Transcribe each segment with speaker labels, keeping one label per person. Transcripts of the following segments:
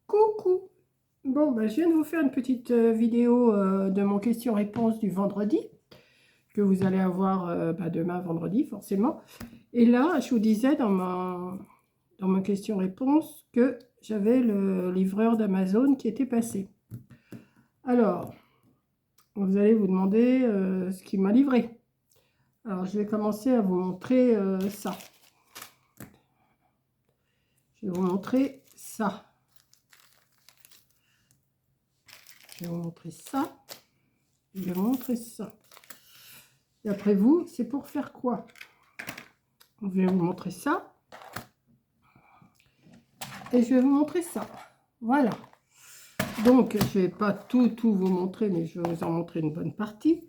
Speaker 1: Coucou! Bon, je viens de vous faire une petite vidéo de mon question-réponse du vendredi, que vous allez avoir demain vendredi, forcément. Et là, je vous disais dans ma question-réponse que j'avais le livreur d'Amazon qui était passé. Alors, vous allez vous demander ce qu'il m'a livré. Alors, je vais commencer à vous montrer ça. Je vais vous montrer ça. Je vais vous montrer ça. Je vais vous montrer ça. D'après vous, c'est pour faire quoi? Je vais vous montrer ça. Et je vais vous montrer ça. Voilà. Donc, je ne vais pas tout vous montrer, mais je vais vous en montrer une bonne partie.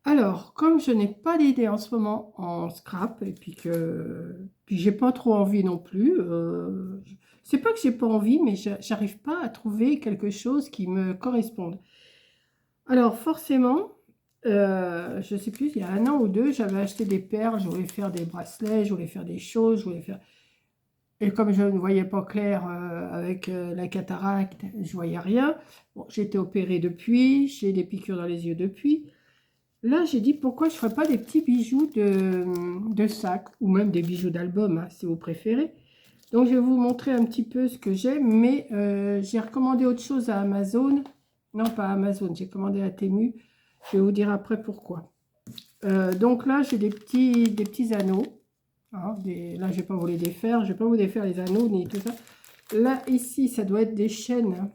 Speaker 1: Alors, comme je n'ai pas d'idée en ce moment en scrap, et puis j'ai pas trop envie non plus, c'est pas que j'ai pas envie, mais j'arrive pas à trouver quelque chose qui me corresponde. Alors, forcément, je sais plus, il y a 1 an ou 2, j'avais acheté des perles, je voulais faire des bracelets, je voulais faire des choses, je voulais faire... Et comme je ne voyais pas clair avec la cataracte, je voyais rien. Bon, j'ai été opérée depuis, j'ai des piqûres dans les yeux depuis. Là, j'ai dit pourquoi je ne ferais pas des petits bijoux de sac ou même des bijoux d'album, hein, si vous préférez. Donc, je vais vous montrer un petit peu ce que j'ai, mais j'ai recommandé autre chose à Amazon. Non, pas à Amazon, j'ai commandé à Temu. Je vais vous dire après pourquoi. Donc là, j'ai des petits anneaux. Hein, là, je ne vais pas vous les défaire. Je ne vais pas vous défaire les anneaux ni tout ça. Là, ici, ça doit être des chaînes.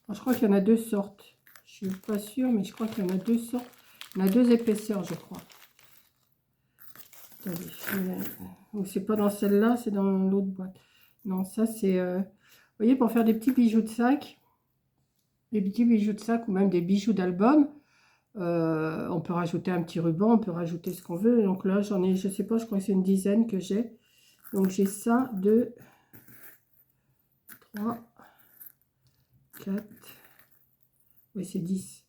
Speaker 1: Je crois qu'il y en a 2 sortes. Je ne suis pas sûre, mais je crois qu'il y en a 2 sortes. Il y en a 2 épaisseurs, je crois. Attendez, c'est pas dans celle-là, c'est dans l'autre boîte. Non, ça, c'est... vous voyez, pour faire des petits bijoux de sac, des petits bijoux de sac ou même des bijoux d'album, on peut rajouter un petit ruban, on peut rajouter ce qu'on veut. Donc là, j'en ai, je sais pas, je crois que c'est une dizaine que j'ai. Donc j'ai ça, 2, 3, 4, oui c'est 10,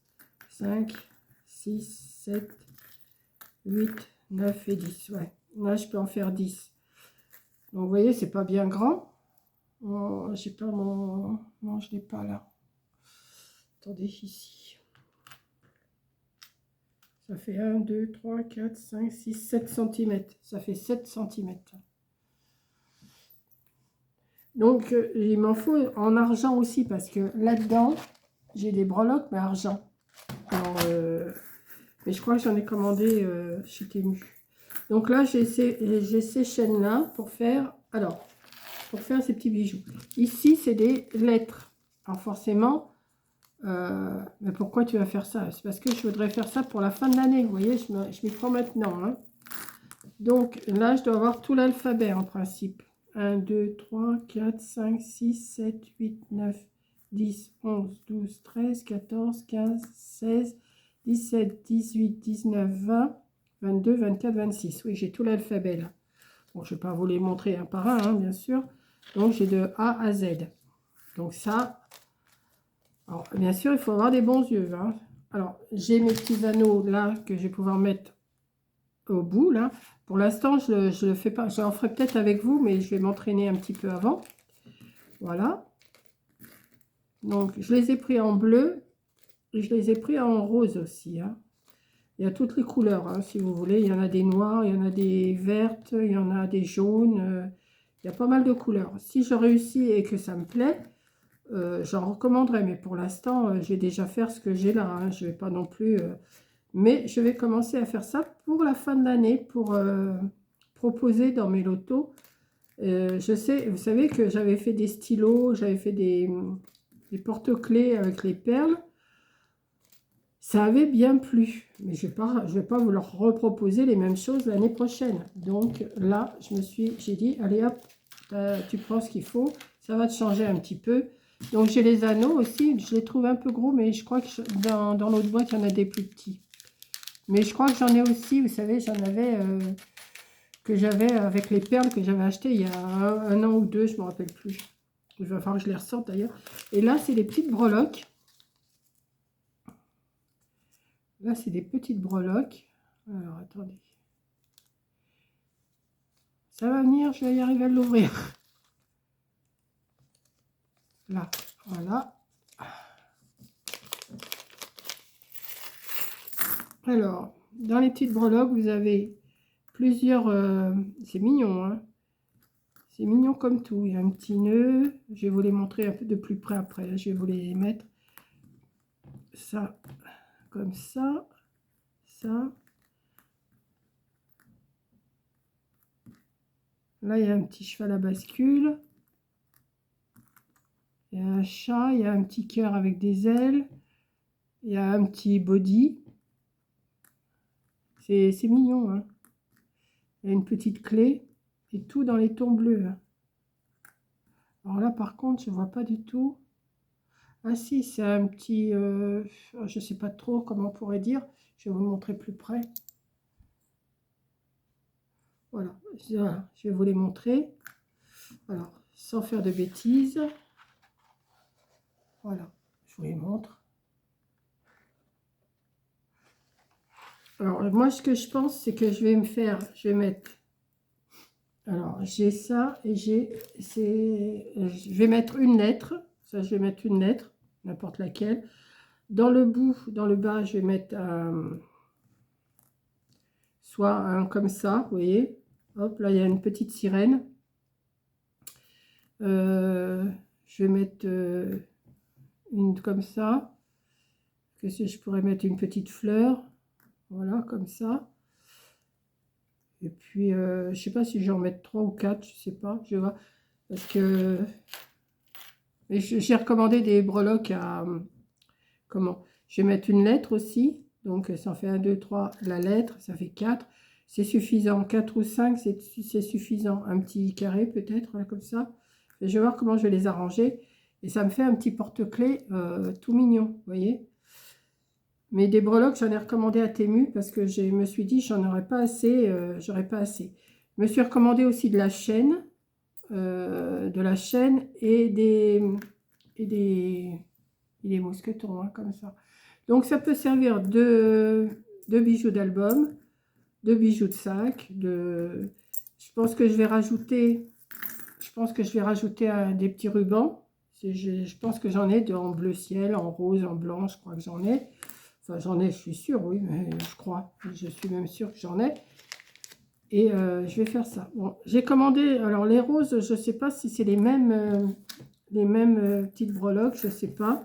Speaker 1: 5, 6, 7, 8, 9 et 10. Ouais, là je peux en faire 10. Donc vous voyez, c'est pas bien grand. Oh, j'ai pas mon... Non, je l'ai pas là. Attendez, ici. Ça fait 1, 2, 3, 4, 5, 6, 7 cm. Ça fait 7 cm. Donc, il m'en faut en argent aussi, parce que là-dedans, j'ai des breloques, mais argent. Alors, mais je crois que j'en ai commandé chez Temu. Donc là, j'ai ces chaînes-là pour faire... Alors, pour faire ces petits bijoux. Ici, c'est des lettres. Alors forcément, mais pourquoi tu vas faire ça? C'est parce que je voudrais faire ça pour la fin de l'année. Vous voyez, je m'y prends maintenant. Hein. Donc là, je dois avoir tout l'alphabet en principe. 1, 2, 3, 4, 5, 6, 7, 8, 9, 10, 11, 12, 13, 14, 15, 16, 17, 18, 19, 20, 22, 24, 26. Oui, j'ai tout l'alphabet là. Bon, je ne vais pas vous les montrer un par un, hein, bien sûr. Donc, j'ai de A à Z. Donc ça, alors, bien sûr, il faut avoir des bons yeux. Hein. Alors, j'ai mes petits anneaux là que je vais pouvoir mettre au bout là. Pour l'instant, je le fais pas. J'en ferai peut-être avec vous, mais je vais m'entraîner un petit peu avant. Voilà. Donc, je les ai pris en bleu et je les ai pris en rose aussi. Hein. Il y a toutes les couleurs, hein, si vous voulez. Il y en a des noirs, il y en a des vertes, il y en a des jaunes. Il y a pas mal de couleurs. Si je réussis et que ça me plaît, j'en recommanderais. Mais pour l'instant, je vais déjà faire ce que j'ai là. Hein. Je ne vais pas non plus... mais je vais commencer à faire ça pour la fin de l'année, pour proposer dans mes lotos. Je sais, vous savez que j'avais fait des stylos, j'avais fait des porte-clés avec les perles. Ça avait bien plu, mais je vais pas vous leur reproposer les mêmes choses l'année prochaine. Donc là, j'ai dit, allez hop, tu prends ce qu'il faut, ça va te changer un petit peu. Donc j'ai les anneaux aussi, je les trouve un peu gros, mais je crois que dans l'autre boîte, il y en a des plus petits. Mais je crois que j'en ai aussi, vous savez, j'en avais, que j'avais avec les perles que j'avais achetées il y a un an ou 2, je ne me rappelle plus. Il va falloir que je les ressorte d'ailleurs. Et là, c'est les petites breloques. Là, c'est des petites breloques. Alors, attendez. Ça va venir, je vais y arriver à l'ouvrir. là, voilà. Alors, dans les petites breloques, vous avez plusieurs... c'est mignon, hein. C'est mignon comme tout. Il y a un petit nœud. Je vais vous les montrer un peu de plus près après. Là, je vais vous les mettre. Ça, comme ça. Ça. Là, il y a un petit cheval à bascule. Il y a un chat. Il y a un petit cœur avec des ailes. Il y a un petit body. C'est mignon, hein. Il y a une petite clé. Et tout dans les tons bleus, hein. Alors là, par contre, je vois pas du tout. Ah si, c'est un petit... je sais pas trop comment on pourrait dire. Je vais vous le montrer plus près. Voilà, je vais vous les montrer. Alors, sans faire de bêtises. Voilà, je vous les montre. Alors, moi, ce que je pense, c'est que je vais mettre... Alors, j'ai ça et je vais mettre une lettre. Ça, je vais mettre une lettre, n'importe laquelle. Dans le bout, dans le bas, je vais mettre soit un comme ça, vous voyez. Hop, là, il y a une petite sirène. Je vais mettre une comme ça. Qu'est-ce que je pourrais mettre? Une petite fleur. Voilà, comme ça. Et puis, je sais pas si je vais en mettre 3 ou 4, je sais pas. Je vais voir. Parce que j'ai recommandé des breloques à... Comment? Je vais mettre une lettre aussi. Donc, ça en fait 1, 2, 3. La lettre, ça fait 4. C'est suffisant. 4 ou 5, c'est suffisant. Un petit carré peut-être, voilà, comme ça. Je vais voir comment je vais les arranger. Et ça me fait un petit porte-clés tout mignon, vous voyez. Mais des breloques, j'en ai recommandé à Temu parce que je me suis dit, j'en aurais pas assez, j'aurais pas assez. Je me suis recommandé aussi de la chaîne et des mousquetons, hein, comme ça. Donc ça peut servir de bijoux d'album, de bijoux de sac, je pense que je vais rajouter des petits rubans. Je pense que j'en ai en bleu ciel, en rose, en blanc, je crois que j'en ai. Enfin, j'en ai, je suis sûre, oui, mais je crois. Je suis même sûre que j'en ai. Et je vais faire ça. Bon, j'ai commandé, alors les roses, je ne sais pas si c'est les mêmes petites breloques, je ne sais pas.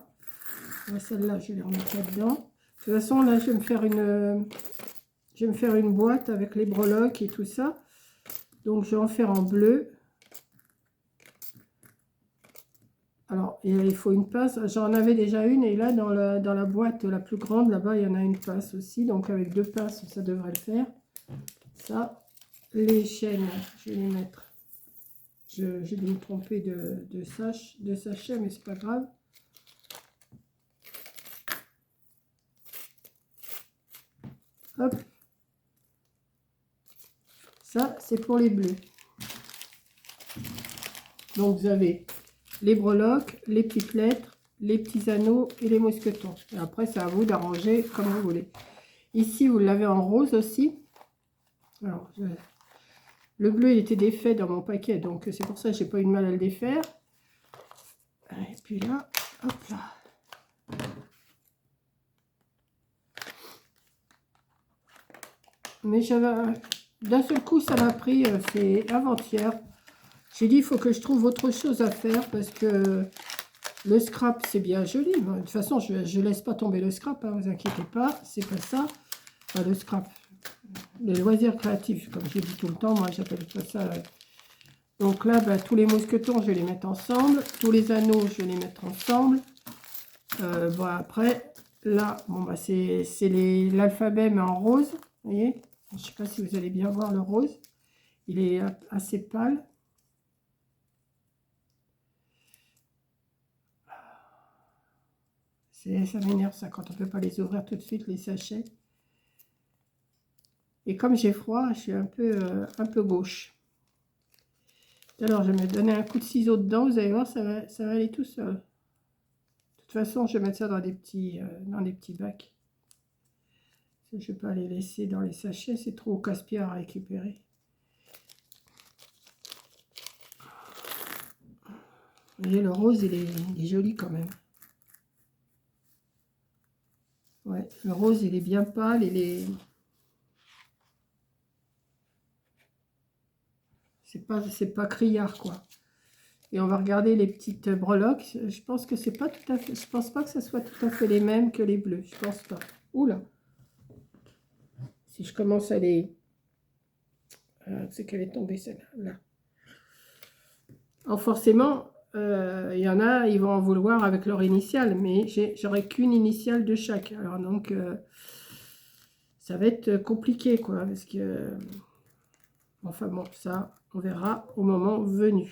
Speaker 1: Celle-là, je vais les remettre là-dedans. De toute façon, là, je vais me faire une boîte avec les breloques et tout ça. Donc, je vais en faire en bleu. Alors, il faut une pince. J'en avais déjà une. Et là, dans la boîte la plus grande, là-bas, il y en a une pince aussi. Donc, avec 2 pinces, ça devrait le faire. Ça, les chaînes, je vais les mettre. J'ai dû me tromper de sachet, mais c'est pas grave. Hop. Ça, c'est pour les bleus. Donc, vous avez les breloques, les petites lettres, les petits anneaux et les mousquetons. Et après, c'est à vous d'arranger comme vous voulez. Ici, vous l'avez en rose aussi. Alors, le bleu, il était défait dans mon paquet, donc c'est pour ça que j'ai pas eu de mal à le défaire. Et puis là, hop là. Mais d'un seul coup, ça m'a pris, c'est avant-hier. J'ai dit, il faut que je trouve autre chose à faire parce que le scrap, c'est bien joli. De toute façon, je ne laisse pas tomber le scrap, hein, vous inquiétez pas, c'est pas ça. Enfin, le scrap, les loisirs créatifs, comme j'ai dit tout le temps, moi j'appelle pas ça. Donc là, bah, tous les mousquetons, je vais les mettre ensemble. Tous les anneaux, je vais les mettre ensemble. Bon, après, là, bon, bah, c'est l'alphabet, mais en rose. Vous voyez? Je ne sais pas si vous allez bien voir le rose. Il est assez pâle. Ça m'énerve ça quand on ne peut pas les ouvrir tout de suite, les sachets. Et comme j'ai froid, je suis un peu gauche. Alors, je vais me donner un coup de ciseau dedans. Vous allez voir, ça va aller tout seul. De toute façon, je vais mettre ça dans des petits bacs. Je ne vais pas les laisser dans les sachets. C'est trop casse-pied à récupérer. Vous voyez, le rose, il est joli quand même. Ouais, le rose, il est bien pâle, c'est pas criard, quoi. Et on va regarder les petites breloques. Je pense que c'est pas tout à fait... Je pense pas que ce soit tout à fait les mêmes que les bleus. Je pense pas. Oula. Si je commence à les... c'est qu'elle est tombée, celle-là. Là. Alors forcément, il y en a, ils vont en vouloir avec leur initiale. Mais j'aurai qu'une initiale de chaque. Alors donc, ça va être compliqué, quoi. Parce que... Enfin bon, ça, on verra au moment venu.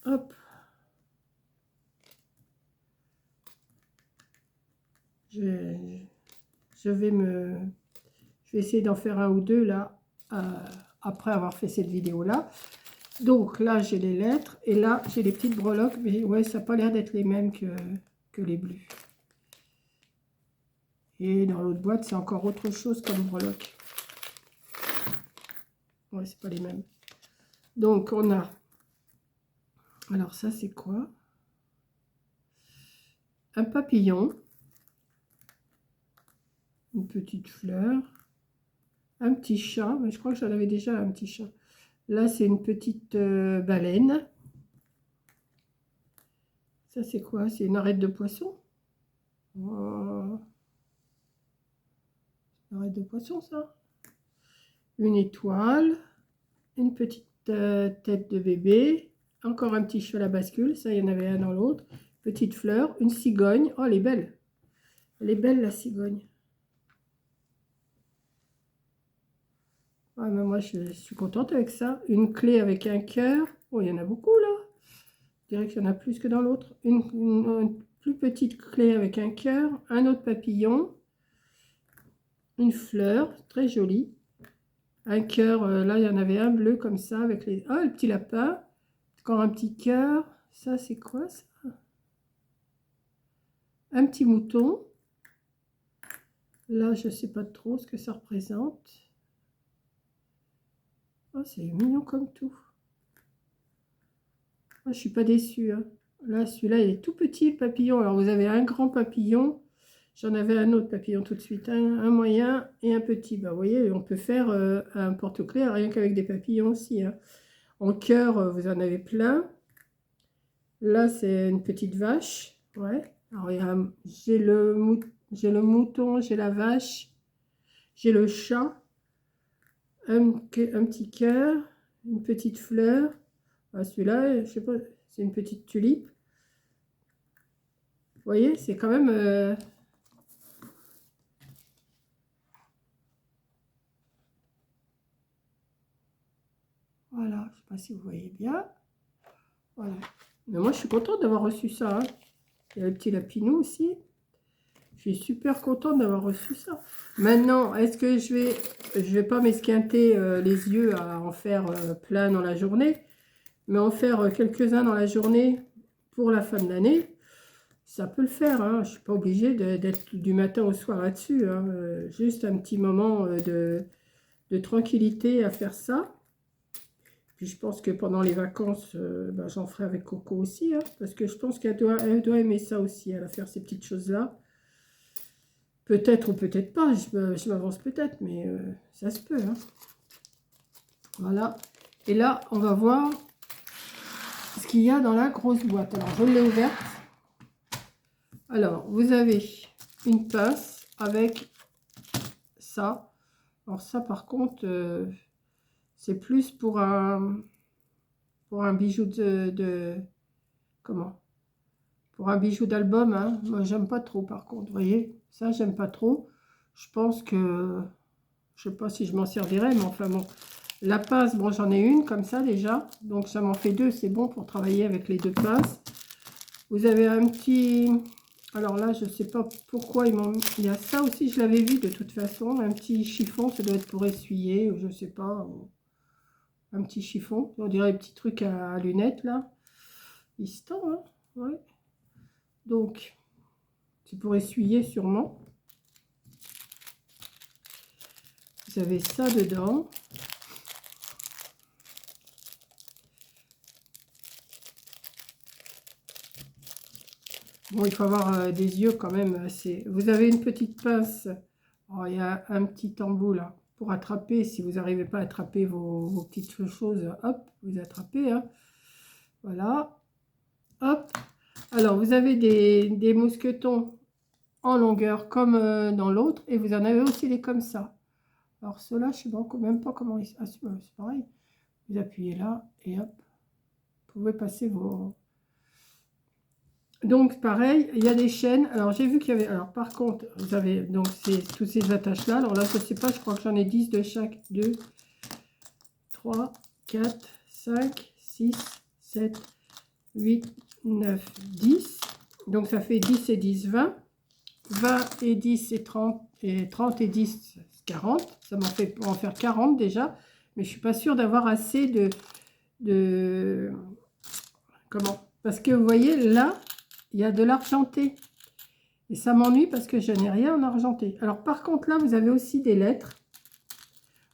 Speaker 1: Hop. Je vais essayer d'en faire un ou deux là, après avoir fait cette vidéo là. Donc là, j'ai les lettres et là, j'ai les petites breloques. Mais ouais, ça n'a pas l'air d'être les mêmes que les bleus. Et dans l'autre boîte, c'est encore autre chose comme breloque. Ouais, c'est pas les mêmes. Donc, on a... Alors, ça, c'est quoi? Un papillon. Une petite fleur. Un petit chat. Mais je crois que j'en avais déjà un petit chat. Là, c'est une petite baleine. Ça, c'est quoi? C'est une arête de poisson. Oh. Une arête de poisson, ça. Une étoile. Une petite tête de bébé. Encore un petit cheval à bascule. Ça, il y en avait un dans l'autre. Petite fleur. Une cigogne. Oh, elle est belle. Elle est belle, la cigogne. Ah, mais moi, je suis contente avec ça. Une clé avec un cœur. Oh, il y en a beaucoup, là. Je dirais qu'il y en a plus que dans l'autre. Une plus petite clé avec un cœur. Un autre papillon. Une fleur, très jolie. Un cœur, là, il y en avait un bleu comme ça, avec les... Ah, le petit lapin. Encore un petit cœur. Ça, c'est quoi, ça? Un petit mouton. Là, je ne sais pas trop ce que ça représente. Oh, c'est mignon comme tout. Moi, je suis pas déçue, hein. Là, celui-là, il est tout petit, le papillon. Alors, vous avez un grand papillon. J'en avais un autre papillon tout de suite. Un moyen et un petit. Bah, vous voyez, on peut faire un porte-clés rien qu'avec des papillons aussi, hein. En cœur, vous en avez plein. Là, c'est une petite vache. Ouais. Alors, j'ai le mouton, j'ai la vache, j'ai le chat, un petit cœur, une petite fleur. Ah, celui-là, je sais pas, c'est une petite tulipe. Vous voyez, c'est quand même... Voilà, je ne sais pas si vous voyez bien. Voilà. Mais moi, je suis contente d'avoir reçu ça, hein. Il y a le petit lapinou aussi. Je suis super contente d'avoir reçu ça. Maintenant, est-ce que je vais pas m'esquinter les yeux à en faire plein dans la journée, mais en faire quelques-uns dans la journée pour la fin de l'année, ça peut le faire, hein. Je ne suis pas obligée d'être du matin au soir là-dessus, hein. Juste un petit moment de tranquillité à faire ça. Puis je pense que pendant les vacances, ben, j'en ferai avec Coco aussi, hein, parce que je pense qu'elle doit aimer ça aussi, elle va faire ces petites choses-là. Peut-être ou peut-être pas, je m'avance peut-être, mais ça se peut, hein. Voilà. Et là, on va voir ce qu'il y a dans la grosse boîte. Alors, je l'ai ouverte. Alors, vous avez une pince avec ça. Alors ça, par contre, c'est plus pour un bijou comment? Pour un bijou d'album, hein. Moi, j'aime pas trop, par contre. Vous voyez, ça, j'aime pas trop. Je pense que... Je sais pas si je m'en servirai, mais enfin bon. La pince, bon, j'en ai une comme ça déjà. Donc, ça m'en fait deux. C'est bon pour travailler avec les deux pinces. Vous avez un petit... Alors là, je sais pas pourquoi il y a ça aussi. Je l'avais vu de toute façon. Un petit chiffon, ça doit être pour essuyer. Ou je sais pas. Un petit chiffon. On dirait un petit truc à lunettes, là. Il se tend, hein. Ouais. Donc, c'est pour essuyer sûrement. Vous avez ça dedans. Bon, il faut avoir des yeux quand même assez. Vous avez une petite pince. Oh, il y a un petit embout là pour attraper. Si vous n'arrivez pas à attraper vos petites choses, hop, vous attrapez. Hein. Voilà. Hop. Alors, vous avez des mousquetons en longueur comme dans l'autre. Et vous en avez aussi des comme ça. Alors, ceux-là, je ne sais même pas comment ils... Ah, c'est pareil. Vous appuyez là et hop. Vous pouvez passer vos... Donc, pareil, il y a des chaînes. Alors, j'ai vu qu'il y avait... Alors, par contre, vous avez donc toutes ces attaches-là. Alors là, je ne sais pas, je crois que j'en ai 10 de chaque. 2, 3, 4, 5, 6, 7, 8, 9, 10. Donc, ça fait 10 et 10, 20. 20 et 10, c'est 30. Et 30 et 10, 40. Ça m'en fait pour en faire 40 déjà. Mais je ne suis pas sûre d'avoir assez de... Comment? Parce que vous voyez, là... Il y a de l'argenté. Et ça m'ennuie parce que je n'ai rien en argenté. Alors, par contre, là, vous avez aussi des lettres.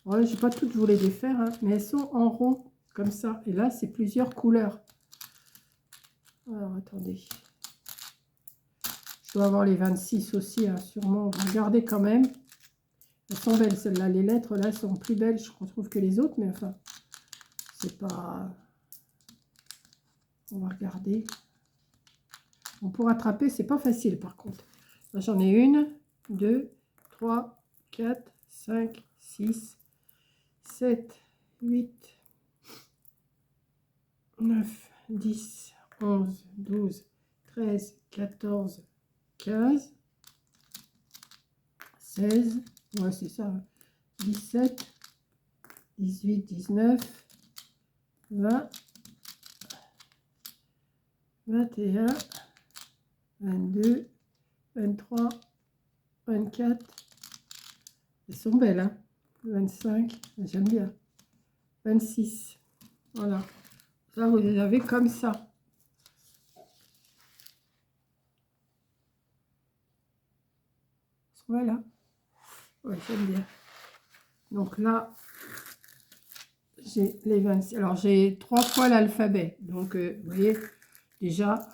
Speaker 1: Je n'ai pas toutes voulu les défaire, hein, mais elles sont en rond, comme ça. Et là, c'est plusieurs couleurs. Alors, attendez. Je dois avoir les 26 aussi, hein, sûrement. Regardez quand même. Elles sont belles, celles-là. Les lettres, là, sont plus belles, je trouve, que les autres. Mais enfin, c'est pas... On va regarder. Bon, pour attraper, c'est pas facile par contre. J'en ai 1, 2, 3, 4, 5, 6, 7, 8, 9, 10, 11, 12, 13, 14, 15, 16, ouais c'est ça, 17, 18, 19, 20, 21, 22, 23, 24. Elles sont belles, hein. 25, j'aime bien. 26. Voilà. Ça, vous les avez comme ça. Voilà. Ouais, j'aime bien. Donc là, j'ai les 26. Alors, j'ai 3 fois l'alphabet. Donc, vous voyez, déjà...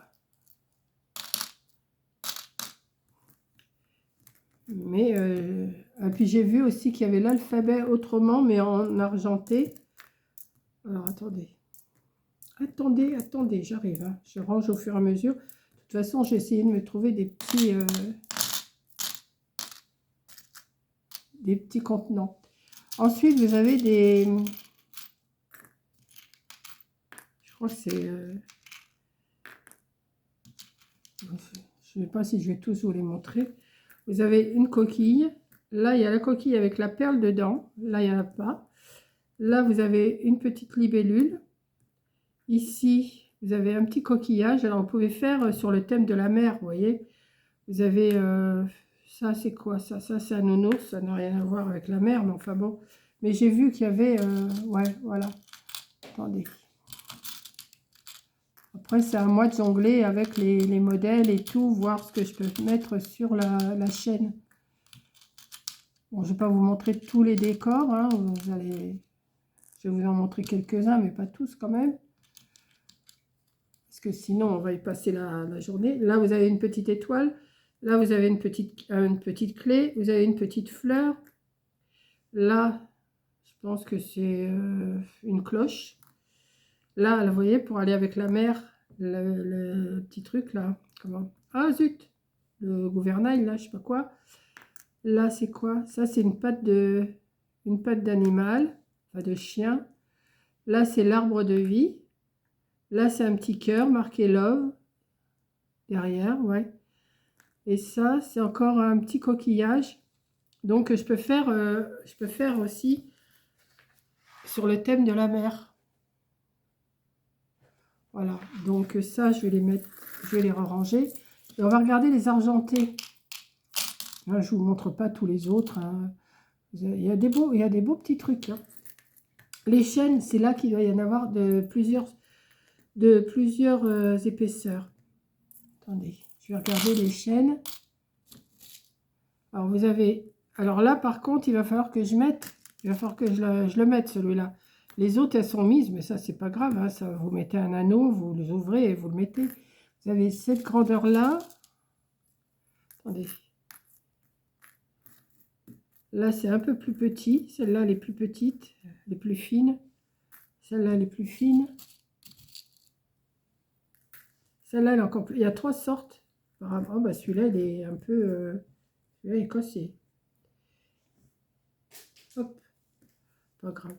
Speaker 1: Mais, et puis j'ai vu aussi qu'il y avait l'alphabet autrement, mais en argenté. Alors, attendez. Attendez, j'arrive. Hein. Je range au fur et à mesure. De toute façon, j'ai essayé de me trouver des petits contenants. Ensuite, vous avez des... Je crois que c'est... Je ne sais pas si je vais tous vous les montrer. Vous avez une coquille. Là, il y a la coquille avec la perle dedans. Là, il n'y en a pas. Là, vous avez une petite libellule. Ici, vous avez un petit coquillage. Alors, vous pouvez faire sur le thème de la mer, vous voyez. Vous avez... ça, c'est quoi ça? Ça, c'est un nounours. Ça n'a rien à voir avec la mer, mais enfin bon. Mais j'ai vu qu'il y avait... ouais, voilà. Attendez. Après, c'est à moi de jongler avec les modèles et tout, voir ce que je peux mettre sur la chaîne. Bon, je ne vais pas vous montrer tous les décors. Hein, je vais vous en montrer quelques-uns, mais pas tous quand même. Parce que sinon, on va y passer la journée. Là, vous avez une petite étoile. Là, vous avez une petite clé. Vous avez une petite fleur. Là, je pense que c'est une cloche. Là, vous voyez, pour aller avec la mer, le petit truc là. Comment? Ah zut! Le gouvernail là, je sais pas quoi. Là, c'est quoi? Ça, c'est une patte d'animal, enfin de chien. Là, c'est l'arbre de vie. Là, c'est un petit cœur marqué love. Derrière, ouais. Et ça, c'est encore un petit coquillage. Donc, je peux faire aussi sur le thème de la mer. Voilà, donc ça, je vais les mettre, je vais les ranger. Et on va regarder les argentés. Là, je ne vous montre pas tous les autres. Hein. Il y a des beaux petits trucs. Hein. Les chaînes, c'est là qu'il doit y en avoir de plusieurs épaisseurs. Attendez, je vais regarder les chaînes. Alors, vous avez... Alors là, par contre, il va falloir que je mette... Il va falloir que je le mette, celui-là. Les autres, elles sont mises, mais ça, c'est pas grave. Hein, ça, vous mettez un anneau, vous les ouvrez et vous le mettez. Vous avez cette grandeur-là. Attendez. Là, c'est un peu plus petit. Celle-là, elle est plus petite, les plus fines. Celle-là, elle est plus fine. Celle-là, elle est encore plus... Il y a 3 sortes. Apparemment, bah, celui-là, il est un peu... celui-là, il est cassé. Hop. Pas grave.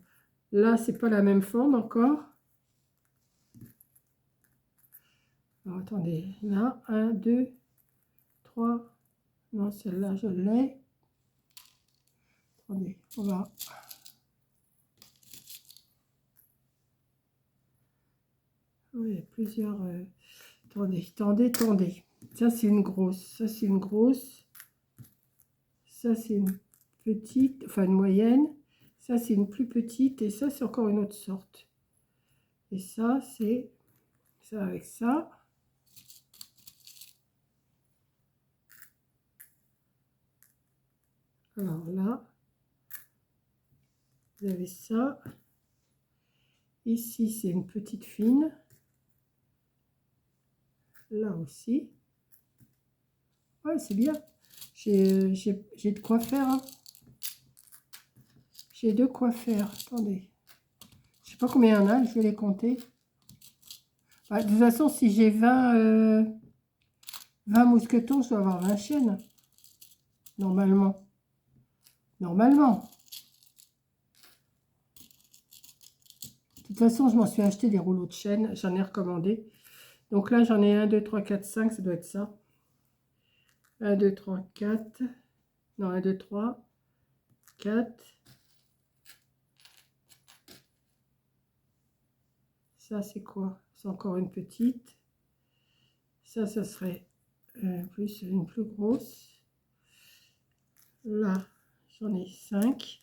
Speaker 1: Là, c'est pas la même forme encore. Alors, attendez. Là, 1, 2, 3. Non, celle-là, je l'ai. Attendez, on va... Oui, il y a plusieurs... Attendez. Ça, c'est une grosse. Ça, c'est une grosse. Ça, c'est une petite, enfin une moyenne. Ça, c'est une plus petite. Et ça, c'est encore une autre sorte. Et ça, c'est ça avec ça. Alors là, vous avez ça. Ici, c'est une petite fine. Là aussi. Ouais, c'est bien. J'ai de quoi faire. Hein. J'ai de quoi faire. Attendez. Je sais pas combien il y en a. Je vais les compter. Bah, de toute façon, si j'ai 20 mousquetons, je dois avoir 20 chaînes. Normalement. Normalement. De toute façon, je m'en suis acheté des rouleaux de chaîne. J'en ai recommandé. Donc là, j'en ai 1, 2, 3, 4, 5. Ça doit être ça. 1, 2, 3, 4. Non, 1, 2, 3, 4. Ça, c'est quoi? C'est encore une petite. Ça serait plus une plus grosse. Là, j'en ai 5.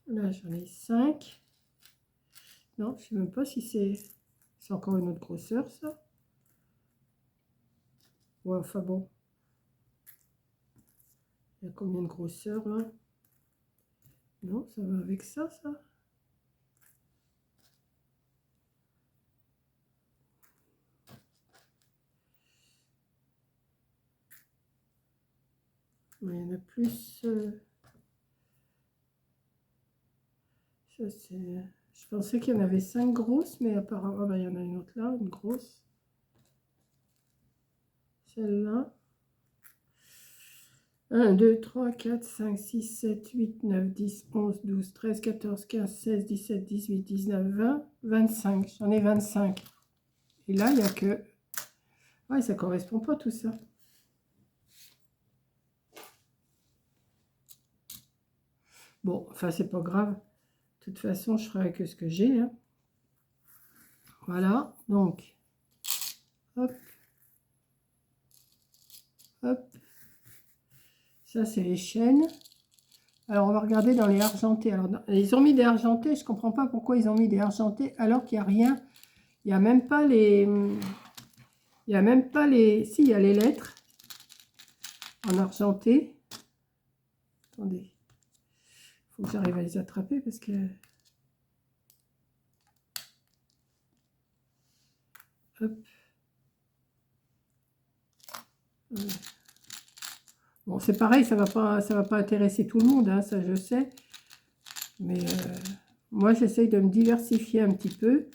Speaker 1: Là, j'en ai 5. Non, je ne sais même pas si c'est encore une autre grosseur, ça. Ouais, enfin bon. Il y a combien de grosseurs, là? Non, ça va avec ça, ça. Mais il y en a plus. Ça, c'est... Je pensais qu'il y en avait 5 grosses, mais apparemment, bah, il y en a une autre là, une grosse. Celle-là. 1, 2, 3, 4, 5, 6, 7, 8, 9, 10, 11, 12, 13, 14, 15, 16, 17, 18, 19, 20, 25. J'en ai 25. Et là, il n'y a que... Ouais, ça ne correspond pas tout ça. Bon, enfin, c'est pas grave. De toute façon, je ferai que ce que j'ai. Hein. Voilà, donc, hop, hop. Ça, c'est les chaînes. Alors, on va regarder dans les argentés. Alors, ils ont mis des argentés. Je ne comprends pas pourquoi ils ont mis des argentés alors qu'il n'y a rien. Il n'y a même pas les... Il n'y a même pas les... Si, il y a les lettres en argenté. Attendez. Il faut que j'arrive à les attraper parce que... Hop. Bon, c'est pareil, ça va pas intéresser tout le monde, hein, ça je sais. Mais moi, j'essaye de me diversifier un petit peu.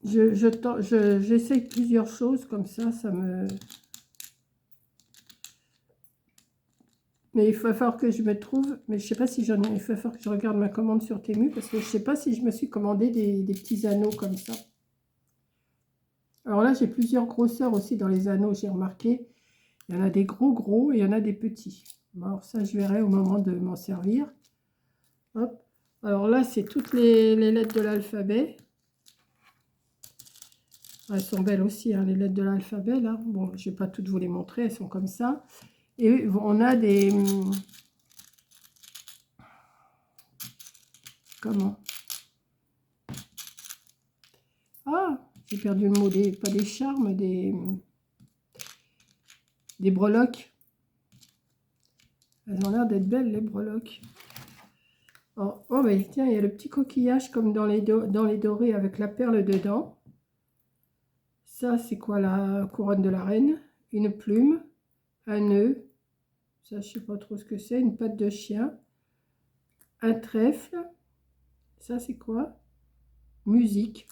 Speaker 1: J'essaye plusieurs choses comme ça me... Mais il va falloir que je me trouve... Mais je sais pas si j'en ai... Il va falloir que je regarde ma commande sur Temu parce que je sais pas si je me suis commandé des petits anneaux comme ça. Alors là, j'ai plusieurs grosseurs aussi dans les anneaux, j'ai remarqué. Il y en a des gros et il y en a des petits. Alors ça, je verrai au moment de m'en servir. Hop. Alors là, c'est toutes les lettres de l'alphabet. Elles sont belles aussi, hein, les lettres de l'alphabet, là. Bon, je ne vais pas toutes vous les montrer, elles sont comme ça. Et on a des... Comment? Ah, j'ai perdu le mot, pas des charmes, des breloques. Elles ont l'air d'être belles, les breloques. Oh, mais tiens, il y a le petit coquillage comme dans les dorés avec la perle dedans. Ça, c'est quoi la couronne de la reine? Une plume, un nœud. Ça, je sais pas trop ce que c'est. Une patte de chien. Un trèfle. Ça, c'est quoi? Musique.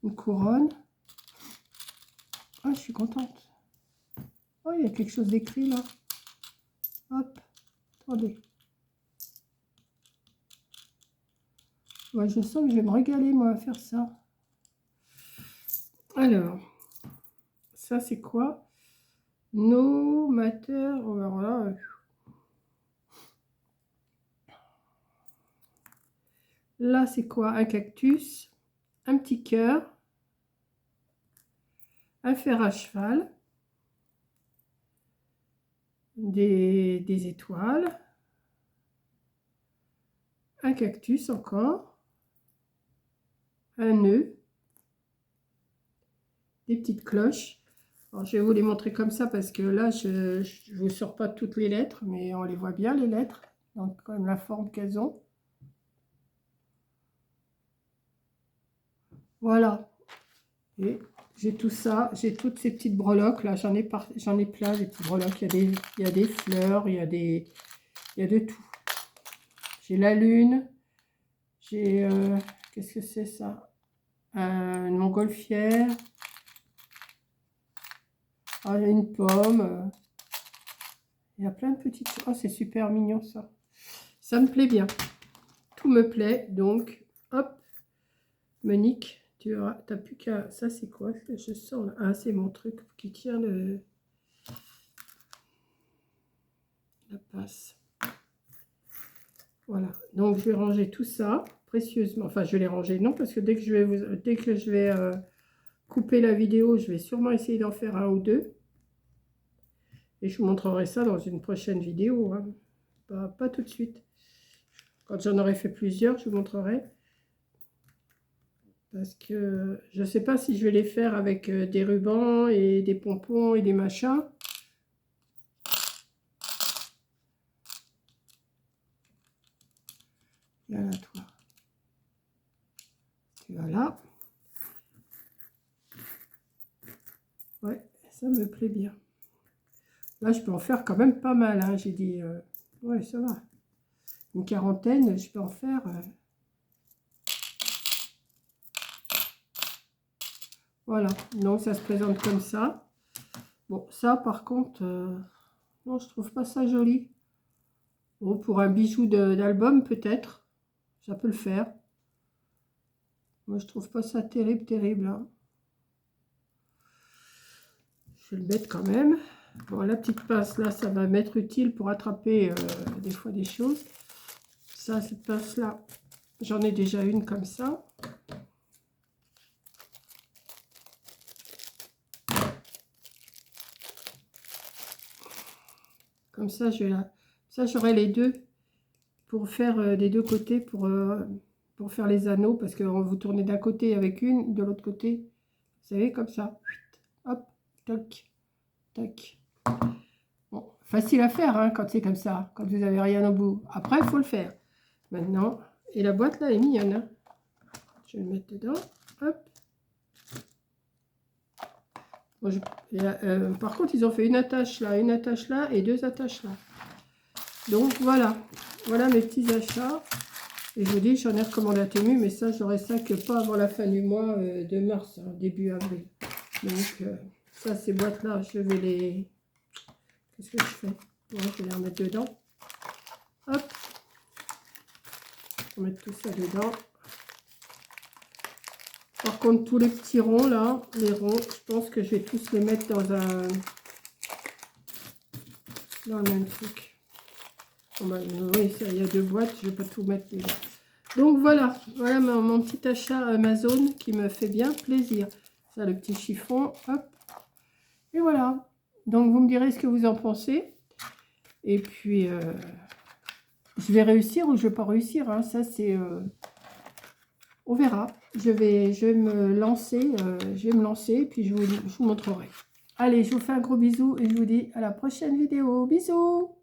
Speaker 1: Une couronne. Ah, je suis contente. Oh, il y a quelque chose d'écrit là. Hop. Attendez. Ouais, je sens que je vais me régaler, moi, à faire ça. Alors, ça, c'est quoi? No matter. Oh, alors là, là, c'est quoi? Un cactus, un petit cœur, un fer à cheval, des étoiles, un cactus encore, un nœud, des petites cloches. Alors, je vais vous les montrer comme ça parce que là, je ne vous sors pas toutes les lettres, mais on les voit bien, les lettres. Donc, comme la forme qu'elles ont. Voilà. Et j'ai tout ça, j'ai toutes ces petites breloques là, j'en ai plein des petites breloques. Il y a des fleurs, il y a de tout. J'ai la lune, j'ai qu'est-ce que c'est ça? Une montgolfière, ah, il y a une pomme. Il y a plein de petites choses. Oh, c'est super mignon ça. Ça me plaît bien. Tout me plaît, donc hop, Monique. Tu n'as plus qu'à... Ça, c'est quoi? Je sens là. Ah, c'est mon truc qui tient la passe. Voilà. Donc, je vais ranger tout ça précieusement. Enfin, je vais les ranger. Non, parce que dès que je vais couper la vidéo, je vais sûrement essayer d'en faire un ou deux. Et je vous montrerai ça dans une prochaine vidéo. Hein. Pas tout de suite. Quand j'en aurai fait plusieurs, je vous montrerai. Parce que je ne sais pas si je vais les faire avec des rubans et des pompons et des machins. Voilà, toi. Voilà. Ouais, ça me plaît bien. Là, je peux en faire quand même pas mal. Hein. J'ai dit, ouais, ça va. Une quarantaine, je peux en faire... Voilà, donc ça se présente comme ça. Bon, ça par contre, non, je trouve pas ça joli. Bon, pour un bijou d'album, peut-être, ça peut le faire. Moi, je trouve pas ça terrible, terrible. Hein. Je vais le mettre quand même. Bon, la petite pince, là, ça va m'être utile pour attraper des fois des choses. Ça, cette pince-là, j'en ai déjà une comme ça. Comme ça, j'aurai les deux pour faire des deux côtés pour faire les anneaux. Parce que vous tournez d'un côté avec une, de l'autre côté. Vous savez, comme ça. Hop, toc, toc. Bon, facile à faire hein, quand c'est comme ça, quand vous n'avez rien au bout. Après, il faut le faire. Maintenant, et la boîte là est mignonne. Hein. Je vais le mettre dedans. Hop. Bon, par contre, ils ont fait une attache là et deux attaches là. Donc voilà, voilà mes petits achats. Et je vous dis, j'en ai recommandé à Temu, mais ça, j'aurai ça que pas avant la fin du mois de mars, hein, début avril. Donc ça, ces boîtes là, je vais les... Qu'est-ce que je fais? Ouais, je vais les remettre dedans. Hop. On va mettre tout ça dedans. Par contre, tous les petits ronds là, les ronds, je pense que je vais tous les mettre dans le même truc. Bon, bah, oui, il y a deux boîtes, je ne vais pas tout mettre dedans. Donc voilà, voilà mon petit achat Amazon qui me fait bien plaisir. Ça, le petit chiffon, hop. Et voilà. Donc vous me direz ce que vous en pensez. Et puis, je vais réussir ou je ne vais pas réussir. Hein. Ça, c'est... on verra. Je vais me lancer. Je vais me lancer et puis je vous montrerai. Allez, je vous fais un gros bisou et je vous dis à la prochaine vidéo. Bisous!